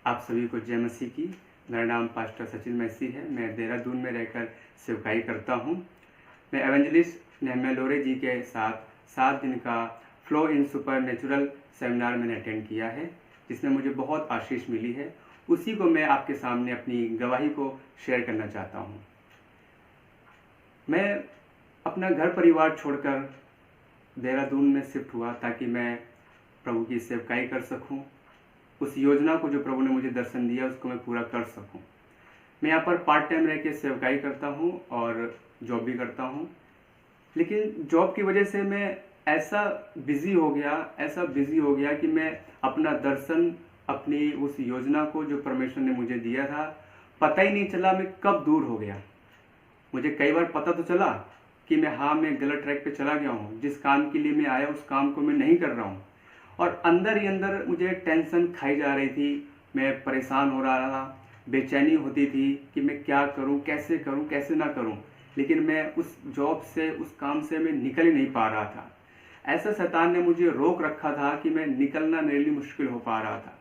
आप सभी को जय मसीह की। मेरा नाम पास्टर सचिन मैसी है। मैं देहरादून में रहकर सेवकाई करता हूँ। मैं एवेंजलिस्ट नेहम्या लोरे जी के साथ 7 दिन का flow in super natural seminar मैंने अटेंड किया है, जिसमें मुझे बहुत आशीष मिली है। उसी को मैं आपके सामने अपनी गवाही को शेयर करना चाहता हूँ। मैं अपना घर परिवार छोड़कर देहरादून में शिफ्ट हुआ ताकि मैं प्रभु की सेवकाई कर सकूं। उस योजना को जो प्रभु ने मुझे दर्शन दिया उसको मैं पूरा कर सकूं। मैं यहाँ पर पार्ट टाइम रह के सेवकाई करता हूँ और जॉब भी करता हूँ, लेकिन जॉब की वजह से मैं ऐसा बिजी हो गया कि मैं अपना दर्शन, अपनी उस योजना को जो परमेश्वर ने मुझे दिया था, पता ही नहीं चला मैं कब दूर हो गया। मुझे कई बार पता तो चला कि मैं गलत ट्रैक पे चला गया हूँ। जिस काम के लिए मैं आया उस काम को मैं नहीं कर रहा हूँ, और अंदर ही अंदर मुझे टेंशन खाई जा रही थी। मैं परेशान हो रहा था, बेचैनी होती थी कि मैं क्या करूँ, कैसे ना करूँ। लेकिन मैं उस जॉब से, उस काम से मैं निकल ही नहीं पा रहा था। ऐसा शैतान ने मुझे रोक रखा था कि मैं निकलना मेरे लिए मुश्किल हो पा रहा था।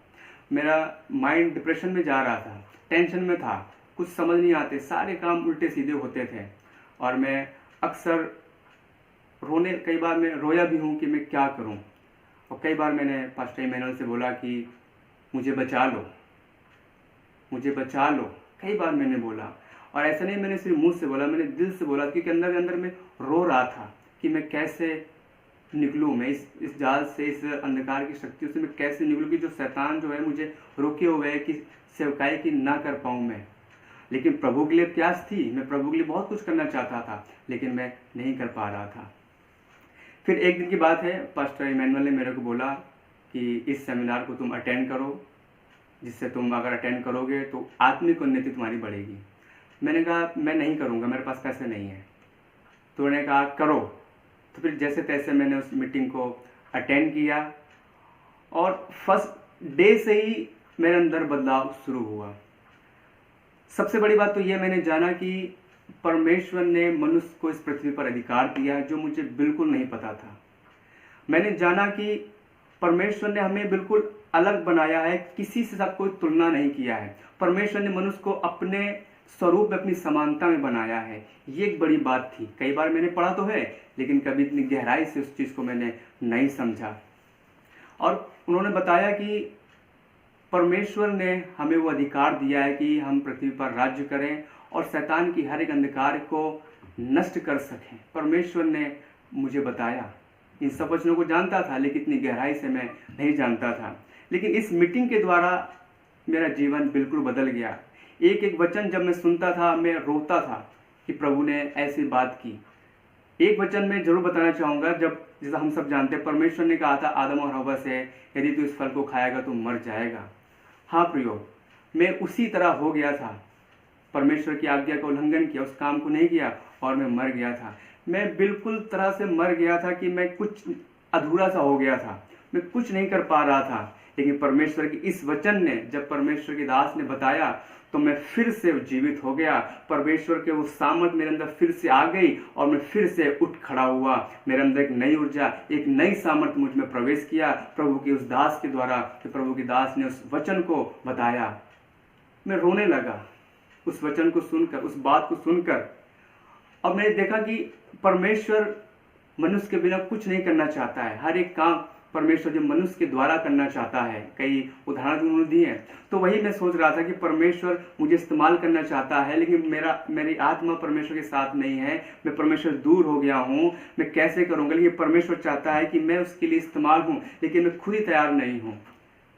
मेरा माइंड डिप्रेशन में जा रहा था, टेंशन में था, कुछ समझ नहीं आते, सारे काम उल्टे सीधे होते थे। और मैं अक्सर कई बार मैं रोया भी हूँ कि मैं क्या करूँ। और कई बार मैंने पास्टर इमैनुअल से बोला कि मुझे बचा लो। कई बार मैंने बोला, और ऐसा नहीं मैंने सिर्फ मुंह से बोला, मैंने दिल से बोला, क्योंकि अंदर में रो रहा था कि मैं कैसे निकलूँ, मैं इस जाल से, इस अंधकार की शक्तियों से मैं कैसे निकलूँ कि जो शैतान जो है मुझे रोके हुए है कि सेवकाई की ना कर पाऊँ मैं। लेकिन प्रभु के लिए प्यास थी, मैं प्रभु के लिए बहुत कुछ करना चाहता था, लेकिन मैं नहीं कर पा रहा था। फिर एक दिन की बात है, पास्टर इमैनुअल ने मेरे को बोला कि इस सेमिनार को तुम अटेंड करो, जिससे तुम अगर अटेंड करोगे तो आत्मिक उन्नति तुम्हारी बढ़ेगी। मैंने कहा मैं नहीं करूँगा, मेरे पास पैसे नहीं है। तो उन्होंने कहा करो। तो फिर जैसे तैसे मैंने उस मीटिंग को अटेंड किया, और फर्स्ट डे से ही मेरे अंदर बदलाव शुरू हुआ। सबसे बड़ी बात तो यह मैंने जाना कि परमेश्वर ने मनुष्य को इस पृथ्वी पर अधिकार दिया है, जो मुझे बिल्कुल नहीं पता था। मैंने जाना कि परमेश्वर ने हमें बिल्कुल अलग बनाया है, किसी से साथ कोई तुलना नहीं किया है। परमेश्वर ने मनुष्य को अपने स्वरूप में, अपनी समानता में बनाया है। ये एक बड़ी बात थी। कई बार मैंने पढ़ा तो है, लेकिन कभी इतनी गहराई से उस चीज़ को मैंने नहीं समझा। और उन्होंने बताया कि परमेश्वर ने हमें वो अधिकार दिया है कि हम पृथ्वी पर राज्य करें और शैतान की हर एक अंधकार को नष्ट कर सकें। परमेश्वर ने मुझे बताया। इन सब वचनों को जानता था, लेकिन इतनी गहराई से मैं नहीं जानता था। लेकिन इस मीटिंग के द्वारा मेरा जीवन बिल्कुल बदल गया। एक एक वचन जब मैं सुनता था, मैं रोता था कि प्रभु ने ऐसी बात की। एक वचन मैं जरूर बताना चाहूँगा, जैसा हम सब जानते हैं, परमेश्वर ने कहा था आदम और हव्वा से, यदि तू इस फल को खाएगा तो मर जाएगा। हाँ प्रियो, मैं उसी तरह हो गया था। परमेश्वर की आज्ञा का उल्लंघन किया, उस काम को नहीं किया, और मैं मर गया था। मैं बिल्कुल तरह से मर गया था कि मैं कुछ अधूरा सा हो गया था, मैं कुछ नहीं कर पा रहा था। लेकिन परमेश्वर की इस वचन ने, जब परमेश्वर के दास ने बताया, तो मैं फिर से जीवित हो गया। परमेश्वर के वो सामर्थ मेरे अंदर फिर से आ गई, और मैं फिर से उठ खड़ा हुआ। मेरे अंदर एक नई ऊर्जा, एक नई सामर्थ मुझ में प्रवेश किया प्रभु के उस दास के द्वारा, कि प्रभु के दास ने उस वचन को बताया। मैं रोने लगा उस वचन को सुनकर, उस बात को सुनकर। और मैंने देखा कि परमेश्वर मनुष्य के बिना कुछ नहीं करना चाहता है। हर एक काम परमेश्वर जो मनुष्य के द्वारा करना चाहता है। कई उदाहरण उन्होंने दिए हैं। तो वही मैं सोच रहा था कि परमेश्वर मुझे इस्तेमाल करना चाहता है, लेकिन मेरी आत्मा परमेश्वर के साथ नहीं है। मैं परमेश्वर दूर हो गया हूँ, मैं कैसे करूँगा। लेकिन परमेश्वर चाहता है कि मैं उसके लिए इस्तेमाल हूँ, लेकिन मैं खुद ही तैयार नहीं हूँ।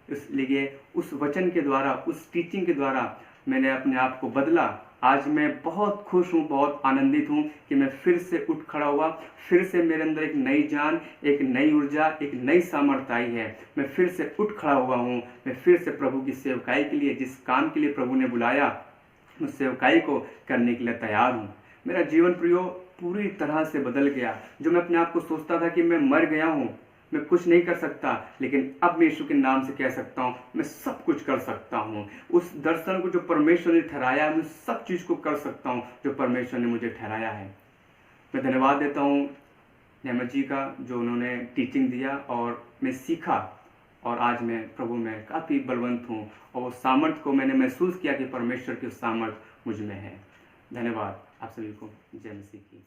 इसलिए उस वचन के द्वारा, उस टीचिंग के द्वारा मैंने अपने आप को बदला। आज मैं बहुत खुश हूँ, बहुत आनंदित हूँ कि मैं फिर से उठ खड़ा हुआ। फिर से मेरे अंदर एक नई जान, एक नई ऊर्जा, एक नई सामर्थ्य आई है। मैं फिर से उठ खड़ा हुआ हूँ। मैं फिर से प्रभु की सेवकाई के लिए, जिस काम के लिए प्रभु ने बुलाया, उस सेवकाई को करने के लिए तैयार हूँ। मेरा जीवन प्रियो पूरी तरह से बदल गया। जो मैं अपने आप को सोचता था कि मैं मर गया हूँ, मैं कुछ नहीं कर सकता, लेकिन अब मैं यीशु के नाम से कह सकता हूँ मैं सब कुछ कर सकता हूँ। उस दर्शन को जो परमेश्वर ने ठहराया, मैं सब चीज़ को कर सकता हूँ जो परमेश्वर ने मुझे ठहराया है। मैं धन्यवाद देता हूँ नेहम्या जी का, जो उन्होंने टीचिंग दिया और मैं सीखा, और आज मैं प्रभु में काफ़ी बलवंत हूँ और वो सामर्थ्य को मैंने महसूस किया कि परमेश्वर की सामर्थ्य मुझ में है। धन्यवाद आप सभी को। जय मसीह की।